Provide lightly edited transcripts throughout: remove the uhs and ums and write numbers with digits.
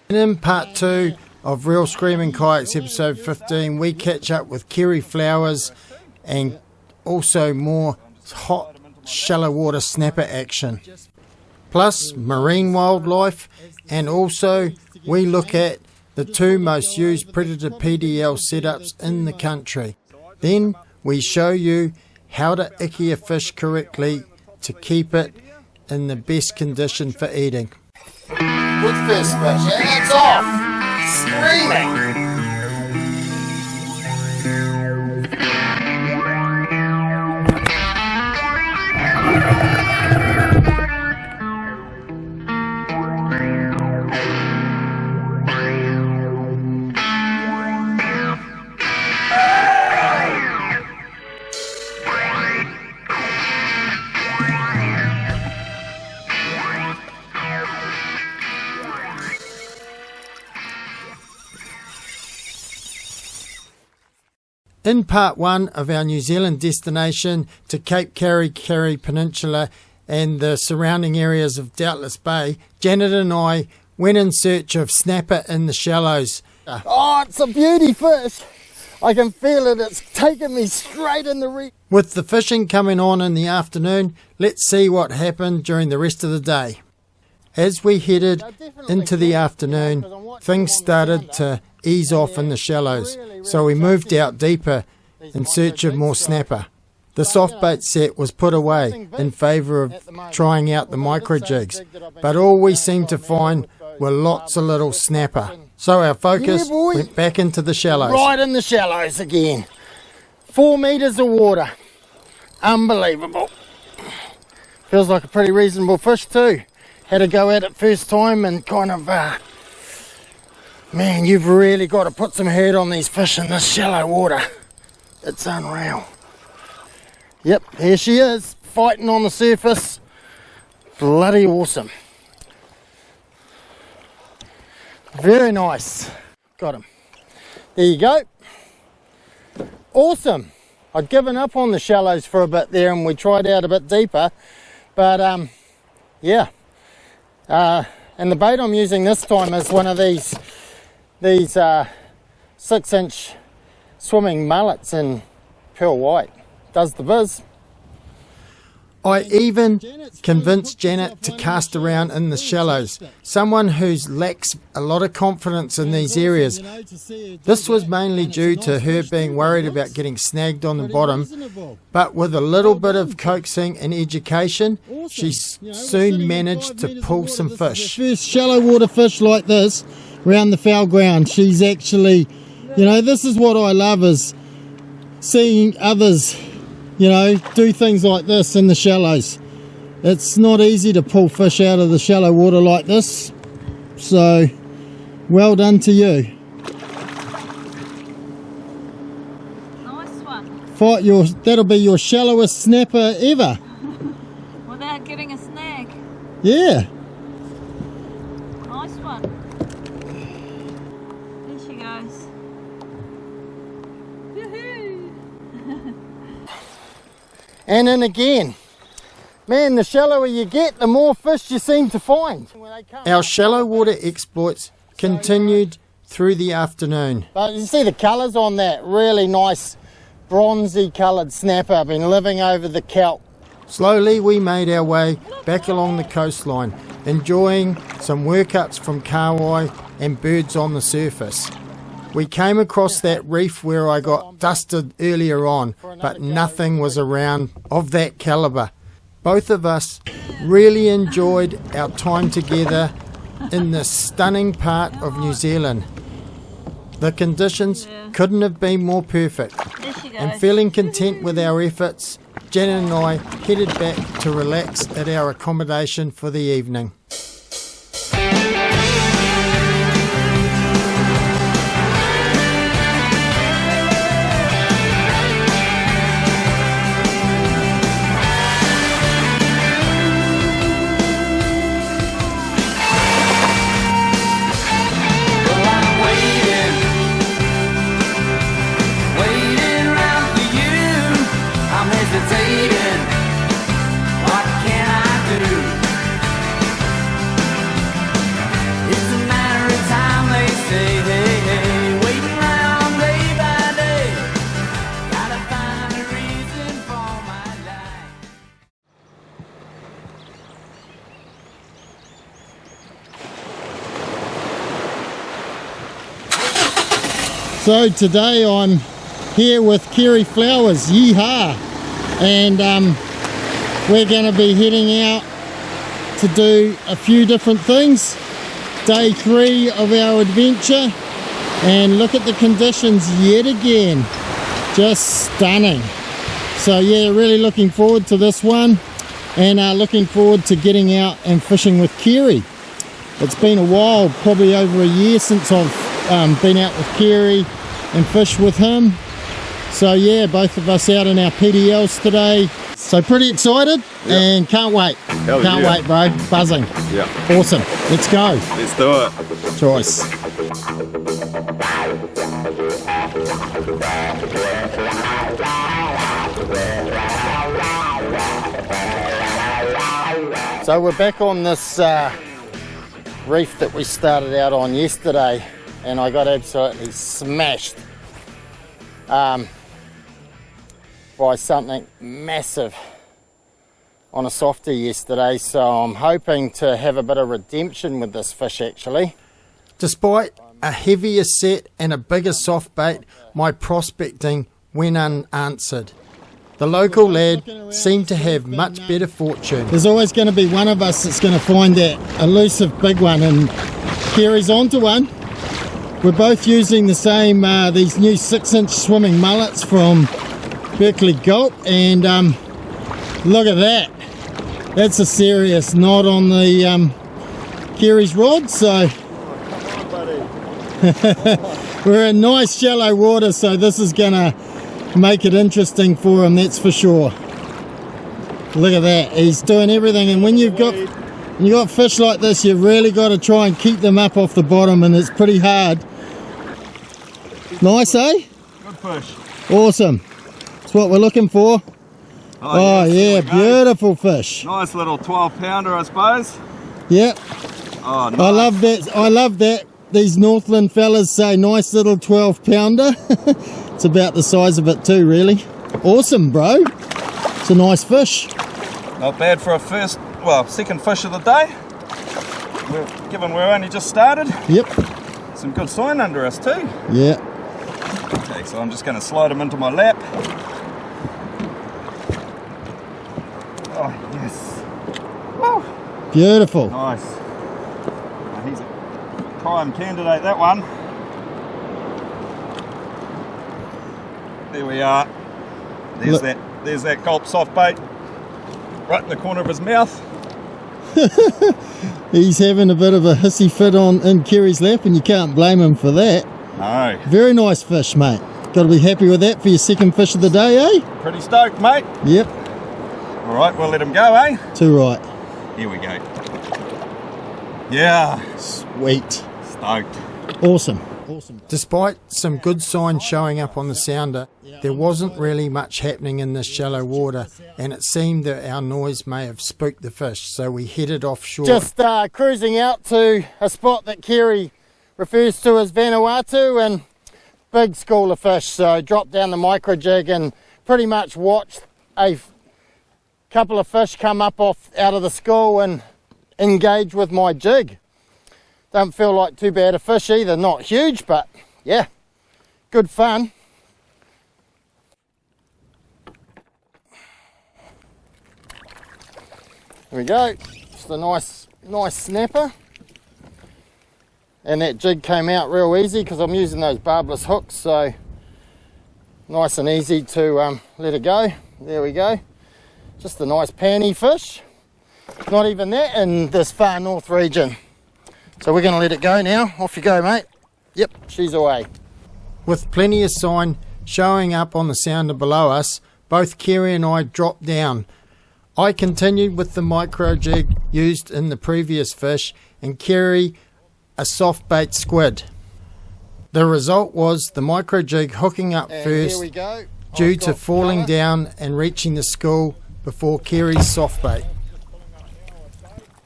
And in part 2 of Real Screaming Kayaks episode 15, we catch up with Kerry Flowers and also more hot shallow water snapper action. Plus marine wildlife, and also we look at the 2 most used Predator PDL setups in the country. Then we show you how to icky a fish correctly to keep it in the best condition for eating. Good first fish, and it's off! Screaming! In part 1 of our New Zealand destination to Cape Kayak Peninsula and the surrounding areas of Doubtless Bay, Janet and I went in search of snapper in the shallows. Oh, it's a beauty fish! I can feel it, it's taking me straight in the reef. With the fishing coming on in the afternoon, let's see what happened during the rest of the day. As we headed into the afternoon, things started to ease off in the shallows, so we moved out deeper in search of more snapper. The soft bait set was put away in favour of trying out the micro jigs, but all we seemed to find were lots of little snapper. So our focus went back into the shallows. Right in the shallows again. 4 metres of water. Unbelievable. Feels like a pretty reasonable fish too. Had to go at it first time and kind of, man, you've really got to put some hurt on these fish in this shallow water. It's unreal. Yep, here she is, fighting on the surface. Bloody awesome. Very nice. Got him. There you go. Awesome. I'd given up on the shallows for a bit there and we tried out a bit deeper. But, yeah. And the bait I'm using this time is one of these 6-inch swimming mullets in pearl white. Does the viz. I even convinced Janet to cast around in the shallows, someone who lacks a lot of confidence in these areas. This was mainly due to her being worried about getting snagged on the bottom, but with a little bit of coaxing and education, she soon managed to pull some fish. First shallow water fish like this around the foul ground. She's actually, this is what I love, is seeing others do things like this in the shallows. It's not easy to pull fish out of the shallow water like this, so well done to you. Nice one. That'll be your shallowest snapper ever. Without getting a snag. Yeah. Nice one. There she goes. Woohoo! And then again, man, the shallower you get, the more fish you seem to find. Our shallow water exploits continued through the afternoon. But you see the colours on that, really nice bronzy coloured snapper, been living over the kelp. Slowly we made our way back along the coastline, enjoying some workups from kahawai and birds on the surface. We came across that reef where I got dusted earlier on, but nothing was around of that calibre. Both of us really enjoyed our time together in this stunning part of New Zealand. The conditions couldn't have been more perfect. And feeling content with our efforts, Janet and I headed back to relax at our accommodation for the evening. So today I'm here with Kerry Flowers, yeehaw, and we're going to be heading out to do a few different things. Day 3 of our adventure, and look at the conditions yet again, just stunning. So yeah, really looking forward to this one, and looking forward to getting out and fishing with Kerry. It's been a while, probably over a year since I've been out with Kerry and fished with him. So yeah, both of us out in our PDLs today. So pretty excited, and can't wait. Hell can't yeah. wait, bro. Buzzing. Yeah. Awesome. Let's go. Let's do it. Choice. So we're back on this reef that we started out on yesterday, and I got absolutely smashed by something massive on a softer yesterday, so I'm hoping to have a bit of redemption with this fish actually. Despite a heavier set and a bigger soft bait, my prospecting went unanswered. The local lad seemed to have much better fortune. There's always going to be one of us that's going to find that elusive big one, and Kerry's onto one. We're both using the same, these new 6-inch swimming mullets from Berkeley Gulp, and look at that. That's a serious knot on the Kerry's rod, so we're in nice shallow water, so this is going to make it interesting for him, that's for sure. Look at that, he's doing everything, and when you've got fish like this, you've really got to try and keep them up off the bottom, and it's pretty hard. Nice, eh? Good fish. Awesome. That's what we're looking for. Oh yes, yeah, there we go. beautiful fish. Nice little 12-pounder, I suppose. Yep. Oh, nice. I love that. I love that. These Northland fellas say nice little 12-pounder. It's about the size of it too, really. Awesome, bro. It's a nice fish. Not bad for a second fish of the day. Given we're only just started. Yep. Some good sign under us too. Yeah. Okay, so I'm just going to slide him into my lap. Oh, yes. Woo. Beautiful. Nice. Oh, he's a prime candidate, that one. There we are. There's that gulp soft bait right in the corner of his mouth. He's having a bit of a hissy fit in Kerry's lap, and you can't blame him for that. No. Very nice fish, mate. Got to be happy with that for your second fish of the day, eh? Pretty stoked, mate. Yep. All right, we'll let him go, eh? Too right. Here we go. Yeah. Sweet. Stoked. Awesome. Awesome. Despite some good signs showing up on the sounder, there wasn't really much happening in this shallow water, and it seemed that our noise may have spooked the fish, so we headed offshore. Just cruising out to a spot that Kerry refers to as Vanuatu, and big school of fish, so dropped down the micro jig and pretty much watched a couple of fish come up out of the school and engage with my jig. Don't feel like too bad a fish either, not huge, but yeah, good fun. There we go, just a nice snapper. And that jig came out real easy because I'm using those barbless hooks, so nice and easy to let it go. There we go, just a nice panny fish. Not even that in this far north region. So we're going to let it go now. Off you go, mate. Yep, she's away. With plenty of sign showing up on the sounder below us, both Kerry and I dropped down. I continued with the micro jig used in the previous fish, and Kerry a soft bait squid. The result was the micro jig hooking up And first here we go. due I've to got falling colour. down and reaching the school before Kerry's soft bait.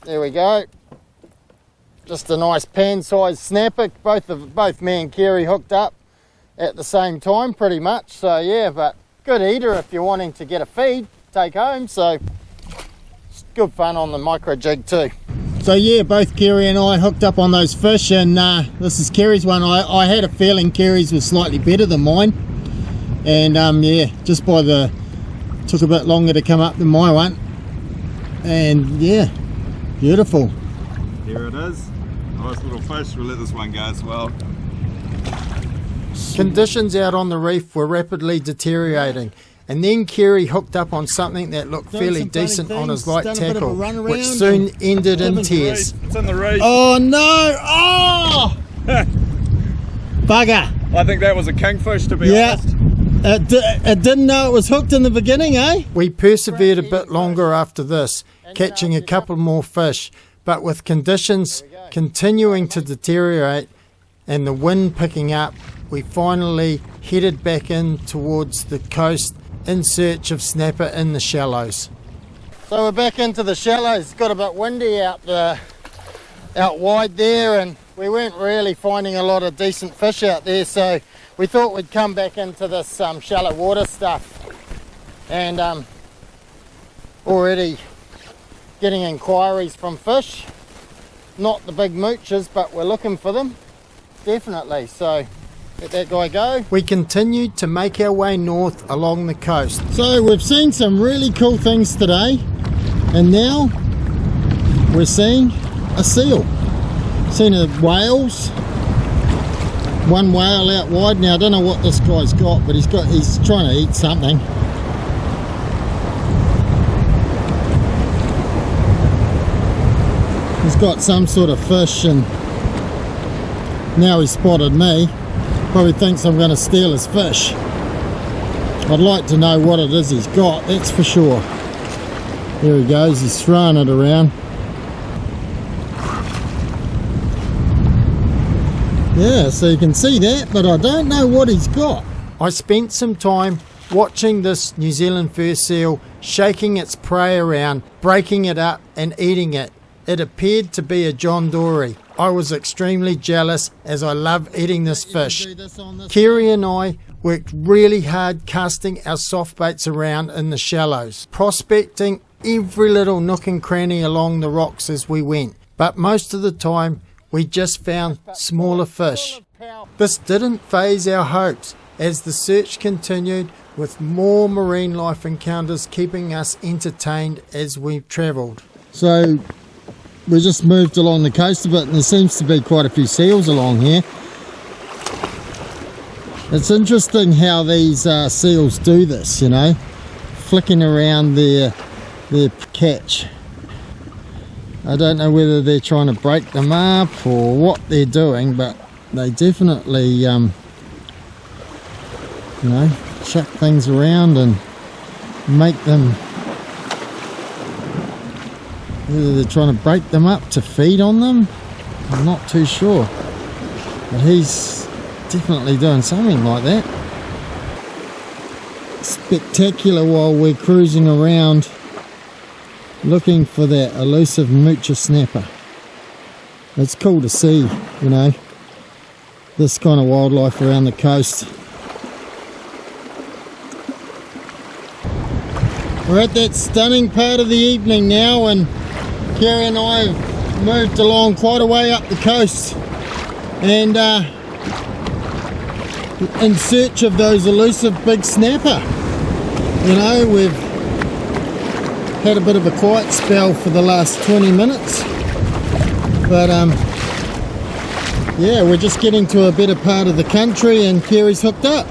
There we go. Just a nice pan-sized snapper. Both me and Kerry hooked up at the same time, pretty much. So yeah, but good eater if you're wanting to get a feed, take home. So it's good fun on the micro jig too. So yeah, both Kerry and I hooked up on those fish, and this is Kerry's one. I had a feeling Kerry's was slightly better than mine, and yeah, just by the took a bit longer to come up than my one, and yeah, beautiful. Here it is. Nice little fish. We'll let this one go as well. Conditions out on the reef were rapidly deteriorating, and then Kerry hooked up on something that looked fairly decent on his light tackle, which soon ended in tears. It's in the reef. Oh no! Oh! Bugger! I think that was a kingfish, to be Yeah. honest. It didn't know it was hooked in the beginning, eh? We persevered a bit longer after this, catching a couple more fish, but with conditions continuing to deteriorate and the wind picking up, we finally headed back in towards the coast in search of snapper in the shallows. So we're back into the shallows. It's got a bit windy out wide there, and we weren't really finding a lot of decent fish out there, so we thought we'd come back into this shallow water stuff, and already getting inquiries from fish. Not the big mooches, but we're looking for them, definitely. So let that guy go. We continued to make our way north along the coast. So we've seen some really cool things today, and now we're seeing a seal. Seen whales. One whale out wide. Now I don't know what this guy's got, but he's trying to eat something. He's got some sort of fish, and now he's spotted me. Probably thinks I'm going to steal his fish. I'd like to know what it is he's got, that's for sure. There he goes, he's throwing it around. Yeah, so you can see that, but I don't know what he's got. I spent some time watching this New Zealand fur seal shaking its prey around, breaking it up and eating it. It appeared to be a John Dory. I was extremely jealous as I love eating this fish. Kerry and I worked really hard casting our soft baits around in the shallows, prospecting every little nook and cranny along the rocks as we went. But most of the time we just found smaller fish. This didn't faze our hopes as the search continued, with more marine life encounters keeping us entertained as we travelled. So we just moved along the coast a bit, and there seems to be quite a few seals along here. It's interesting how these seals do this, you know, flicking around their catch. I don't know whether they're trying to break them up or what they're doing, but they definitely, you know, chuck things around and make them, whether they're trying to break them up to feed on them, I'm not too sure. But he's definitely doing something like that. Spectacular while we're cruising around looking for that elusive moocher snapper. It's cool to see, you know, this kind of wildlife around the coast. We're at that stunning part of the evening now, and Kerry and I have moved along quite a way up the coast, and in search of those elusive big snapper. You know, we've had a bit of a quiet spell for the last 20 minutes, but yeah, we're just getting to a better part of the country, and Kerry's hooked up.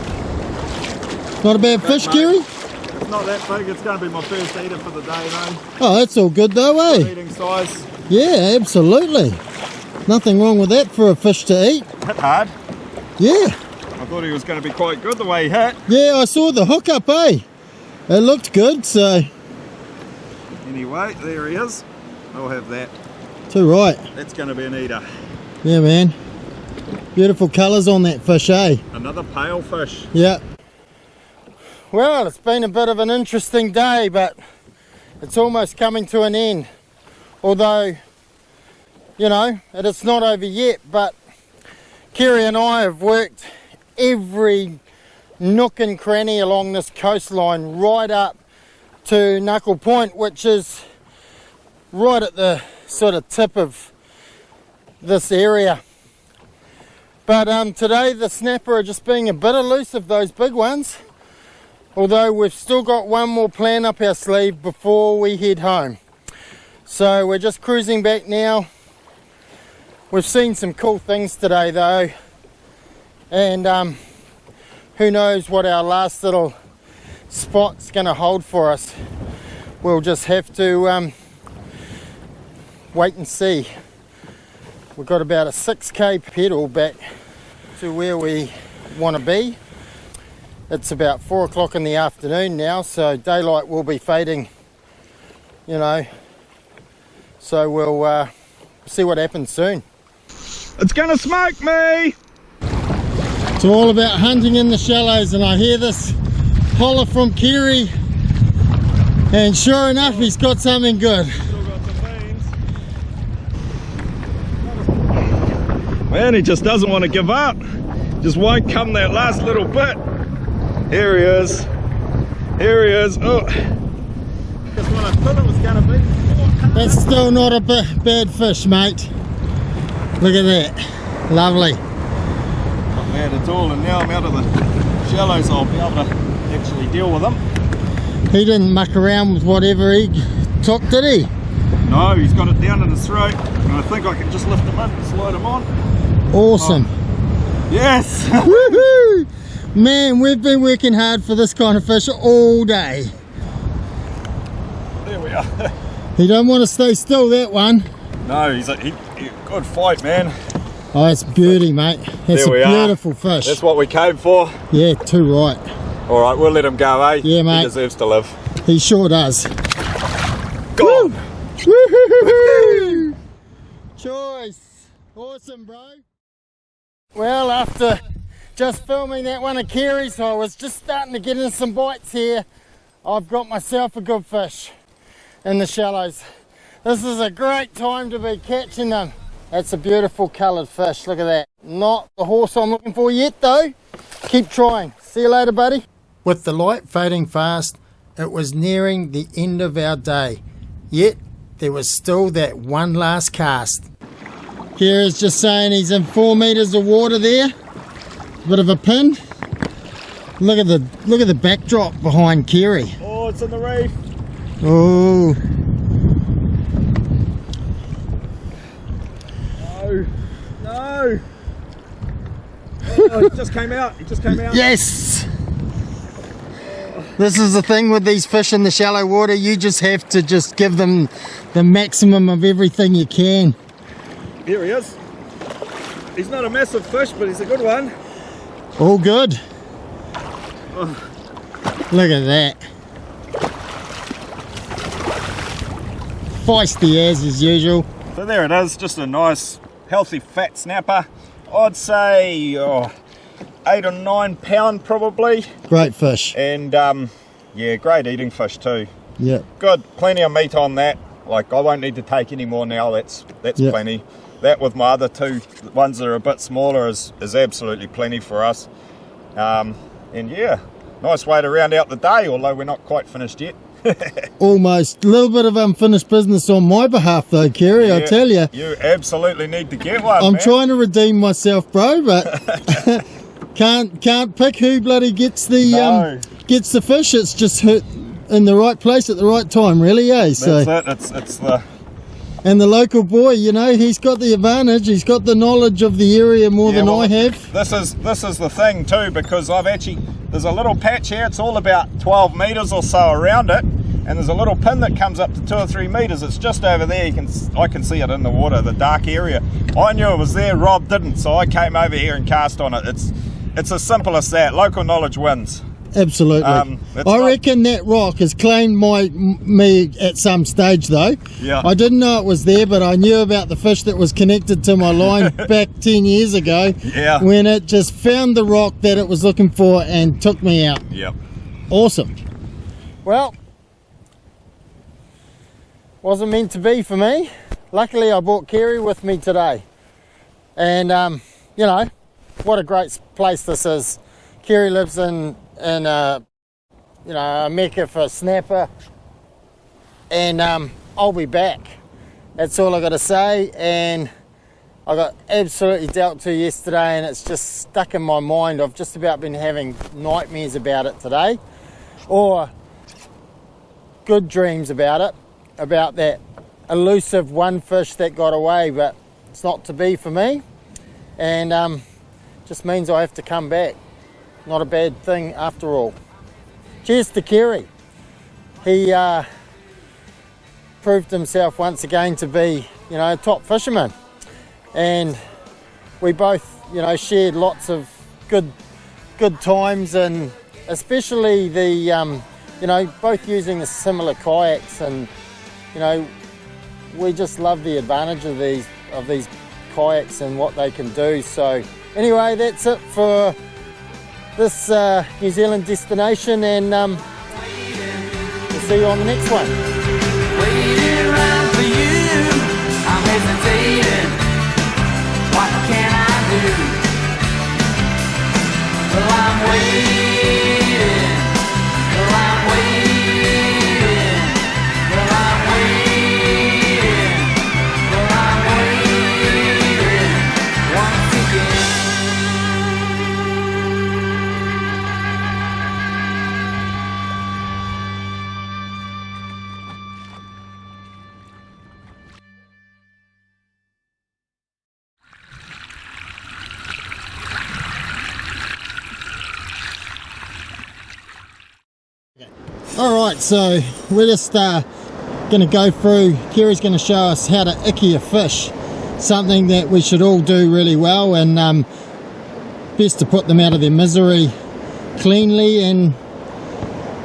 Not a bad fish, Kerry? It's not that big. It's going to be my first eater for the day, though. Oh, that's all good though, eh? Eating size. Yeah, absolutely. Nothing wrong with that for a fish to eat. Hit hard. Yeah. I thought he was going to be quite good the way he hit. Yeah, I saw the hookup, eh? It looked good, so... Anyway, there he is. I'll have that. Too right. That's going to be an eater. Yeah, man. Beautiful colours on that fish, eh? Another pale fish. Yeah. Well, it's been a bit of an interesting day, but it's almost coming to an end. Although, you know, it's not over yet, but Kerry and I have worked every nook and cranny along this coastline right up to Knuckle Point, which is right at the sort of tip of this area. But today the snapper are just being a bit elusive, those big ones. Although we've still got one more plan up our sleeve before we head home. So we're just cruising back now. We've seen some cool things today though. And who knows what our last little spot's going to hold for us. We'll just have to wait and see. We've got about a 6k pedal back to where we want to be. It's about 4 o'clock in the afternoon now, so daylight will be fading, you know. So we'll see what happens soon. It's gonna smoke me! It's all about hunting in the shallows, and I hear this holler from Kerry, and sure enough he's got something good. Still got some beans. Man, he just doesn't want to give up. Just won't come that last little bit. Here he is. Here he is. Oh. Just what I thought it was going to be. That's still not a bad fish, mate. Look at that. Lovely. Not bad at all, and now I'm out of the shallows, I'll be able to actually deal with them. He didn't muck around with whatever he took, did he? No, he's got it down in his throat, and I think I can just lift him in and slide him on. Awesome. Oh. Yes! Woohoo! Man, we've been working hard for this kind of fish all day. There we are. He don't want to stay still, that one. No, he's a good fight, man. Oh, it's beauty, mate. That's a beautiful fish. That's what we came for. Yeah, too right. All right, we'll let him go, eh? Yeah, mate. He deserves to live. He sure does. Go! Woo-hoo-hoo-hoo! Choice. Awesome, bro. Well, after just filming that one of Kerry's, I was just starting to get in some bites here. I've got myself a good fish in the shallows. This is a great time to be catching them. That's a beautiful coloured fish, look at that. Not the horse I'm looking for yet though. Keep trying. See you later, buddy. With the light fading fast, it was nearing the end of our day. Yet, there was still that one last cast. Kira's just saying he's in 4 meters of water there. Bit of a pin. Look at the backdrop behind Kerry. Oh, it's in the reef. Oh. No. No. Oh, he just came out. He just came out. Yes! This is the thing with these fish in the shallow water. You just have to just give them the maximum of everything you can. Here he is. He's not a massive fish, but he's a good one. All good. Oh. Look at that. Feisty as usual. So there it is, just a nice, healthy, fat snapper. I'd say 8 or 9 pound probably. Great fish. And yeah, great eating fish too. Yep. Good, plenty of meat on that. Like I won't need to take any more now. That's Yep. plenty. That with my other two ones that are a bit smaller is absolutely plenty for us. And yeah, nice way to round out the day, although we're not quite finished yet. Almost. A little bit of unfinished business on my behalf though, Kerry, I tell you. You absolutely need to get one, I'm man. trying to redeem myself, bro, but can't pick who bloody gets the gets the fish. It's just hit in the right place at the right time, really, eh? So That's it. It's the... And the local boy, you know, he's got the advantage. He's got the knowledge of the area more than I have. This is the thing too, because there's a little patch here. It's all about 12 meters or so around it, and there's a little pin that comes up to 2 or 3 meters. It's just over there. I can see it in the water, the dark area. I knew it was there. Rob didn't, so I came over here and cast on it. It's as simple as that. Local knowledge wins. Absolutely. I reckon that rock has claimed me at some stage though. Yeah. I didn't know it was there, but I knew about the fish that was connected to my line back 10 years ago. Yeah. When it just found the rock that it was looking for and took me out. Yep. Awesome. Well, wasn't meant to be for me. Luckily I brought Kerry with me today. And you know, what a great place this is. Kerry lives in a mecca for snapper, and I'll be back. That's all I got to say. And I got absolutely dealt to yesterday, and it's just stuck in my mind. I've just about been having nightmares about it today, or good dreams about it, about that elusive one fish that got away, but it's not to be for me, and just means I have to come back. Not a bad thing after all. Cheers to Kerry. He proved himself once again to be, a top fisherman, and we both, shared lots of good times, and especially the, both using the similar kayaks, and we just love the advantage of these kayaks and what they can do. So anyway, that's it for this New Zealand destination, and we'll see you on the next one. Waiting around for you, I'm hesitating. What can I do? Well, I'm waiting. Well, I'm waiting. Well, I'm waiting. Well, I'm waiting once again. Alright, so we're just going to go through, Kerry's going to show us how to icky a fish, something that we should all do really well, and best to put them out of their misery cleanly and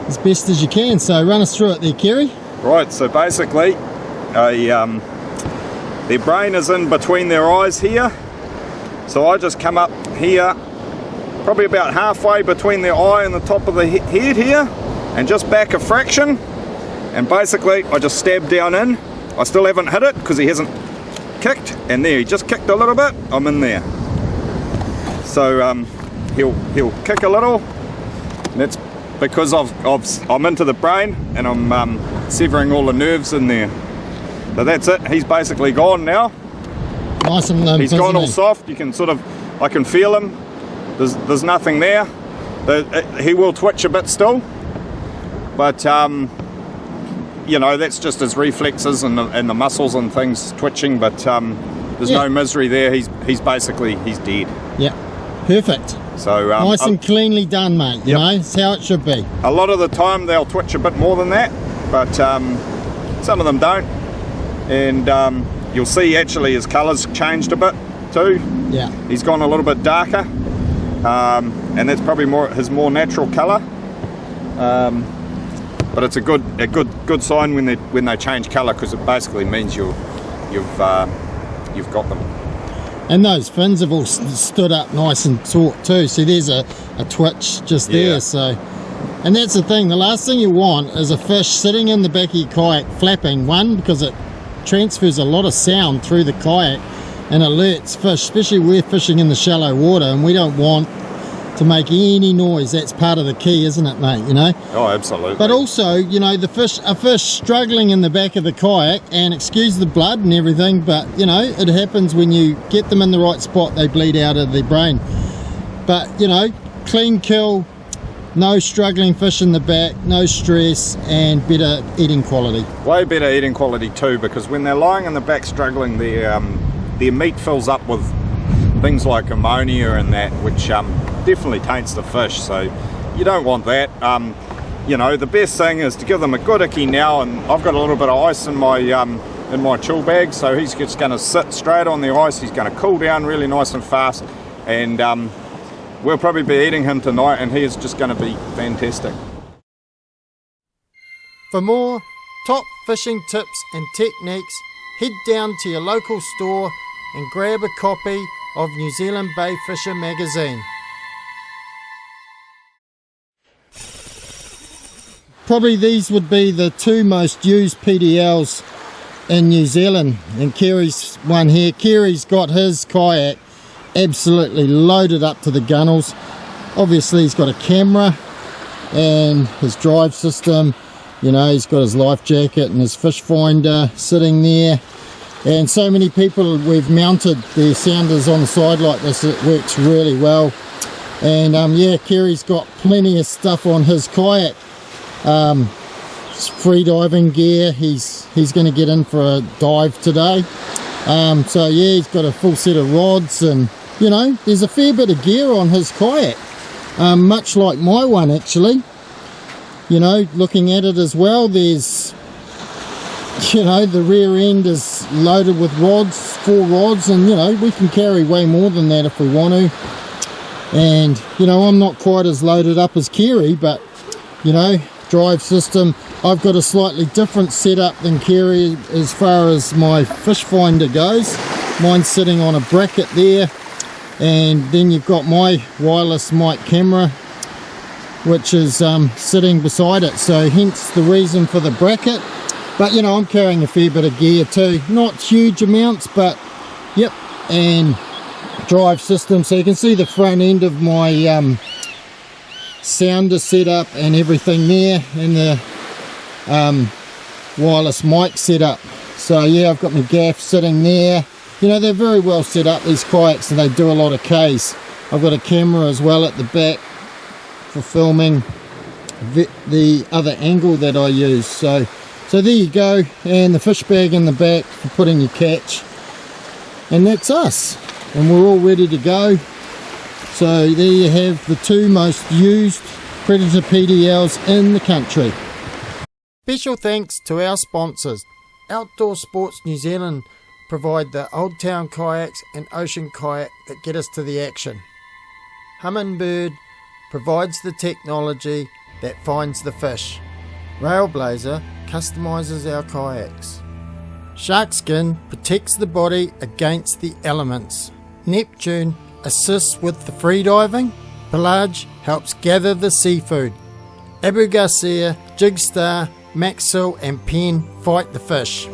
as best as you can. So run us through it there, Kerry. Right, so basically their brain is in between their eyes here, so I just come up here probably about halfway between their eye and the top of the head here, and just back a fraction, and basically I just stab down in. I still haven't hit it because he hasn't kicked, and there, he just kicked a little bit, I'm in there. So he'll kick a little, and that's because I'm into the brain, and I'm severing all the nerves in there. So that's it, he's basically gone now. Nice and limp. He's gone all soft, you can I can feel him, there's nothing there. He will twitch a bit still, but that's just his reflexes and the muscles and things twitching, but there's no misery there. He's dead. Yeah, perfect. So nice and cleanly done, mate. You know, it's how it should be. A lot of the time they'll twitch a bit more than that, but some of them don't, and you'll see actually his colour's changed a bit too. Yeah, he's gone a little bit darker, and that's probably his more natural colour. But it's a good sign when they change colour, because it basically means you've got them. And those fins have all stood up nice and taut too. See, there's a twitch just there. So, and that's the thing. The last thing you want is a fish sitting in the back of your kayak flapping. One, because it transfers a lot of sound through the kayak and alerts fish, especially we're fishing in the shallow water, and we don't want to make any noise. That's part of the key, isn't it, mate? Oh, absolutely. But also, a fish struggling in the back of the kayak, and excuse the blood and everything, but it happens when you get them in the right spot, they bleed out of their brain. But clean kill, no struggling fish in the back, no stress, and better eating quality. Way better eating quality too, because when they're lying in the back struggling, their meat fills up with things like ammonia and that, which definitely taints the fish, so you don't want that. The best thing is to give them a good icky now, and I've got a little bit of ice in my chill bag, so he's just going to sit straight on the ice. He's going to cool down really nice and fast, and we'll probably be eating him tonight, and he is just going to be fantastic. For more top fishing tips and techniques, head down to your local store and grab a copy of New Zealand Bay Fisher magazine. Probably these would be the two most used PDLs in New Zealand, and Kerry's one here. Kerry's got his kayak absolutely loaded up to the gunnels. Obviously he's got a camera and his drive system, he's got his life jacket and his fish finder sitting there. And so many people, we've mounted their sounders on the side like this, it works really well. And yeah, Kerry's got plenty of stuff on his kayak. Free diving gear, he's going to get in for a dive today. So yeah, he's got a full set of rods, and you know, there's a fair bit of gear on his kayak, much like my one actually. You know, looking at it as well, there's, you know, the rear end is loaded with rods, 4 rods, and you know, we can carry way more than that if we want to. And you know, I'm not quite as loaded up as Kerry, but you know, drive system, I've got a slightly different setup than Kerry as far as my fish finder goes. Mine's sitting on a bracket there, and then you've got my wireless mic camera which is sitting beside it, so hence the reason for the bracket. But you know, I'm carrying a fair bit of gear too, not huge amounts, but yep. And drive system, so you can see the front end of my sounder setup and everything there, and the wireless mic setup. So yeah, I've got my gaff sitting there. You know, they're very well set up, these kayaks, and they do a lot of Ks. I've got a camera as well at the back for filming the other angle that I use. So there you go, and the fish bag in the back for putting your catch, and that's us, and we're all ready to go. So there you have the 2 most used Predator PDLs in the country. Special thanks to our sponsors. Outdoor Sports New Zealand provide the Old Town kayaks and Ocean kayak that get us to the action. Humminbird provides the technology that finds the fish. Railblazer customises our kayaks. Sharkskin protects the body against the elements. Neptune assists with the freediving. Pelage helps gather the seafood. Abu Garcia, Jigstar, Maxwell and Penn fight the fish.